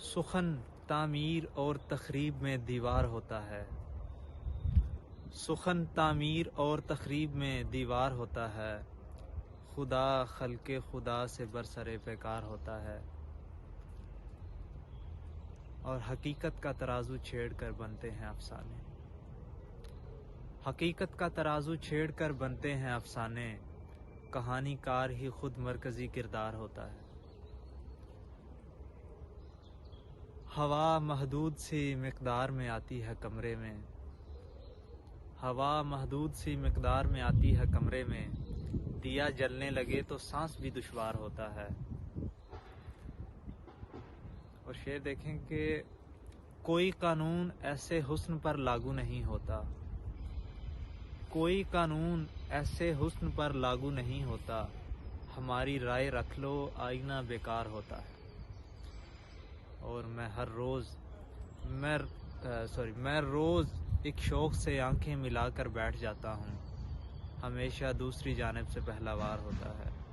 سخن تعمیر اور تخریب میں دیوار ہوتا ہے، سخن تعمیر اور تخریب میں دیوار ہوتا ہے، خدا خلق خدا سے برسر پیکار ہوتا ہے، اور حقیقت کا ترازو چھیڑ کر بنتے ہیں افسانے، حقیقت کا ترازو چھیڑ کر بنتے ہیں افسانے، کہانی کار ہی خود مرکزی کردار ہوتا ہے۔ ہوا محدود سی مقدار میں آتی ہے کمرے میں، ہوا محدود سی مقدار میں آتی ہے کمرے میں، دیا جلنے لگے تو سانس بھی دشوار ہوتا ہے۔ اور شعر دیکھیں کہ کوئی قانون ایسے حسن پر لاگو نہیں ہوتا، کوئی قانون ایسے حسن پر لاگو نہیں ہوتا، ہماری رائے رکھ لو آئینہ بیکار ہوتا ہے۔ اور میں روز ایک شوق سے آنکھیں ملا کر بیٹھ جاتا ہوں، ہمیشہ دوسری جانب سے پہلا وار ہوتا ہے۔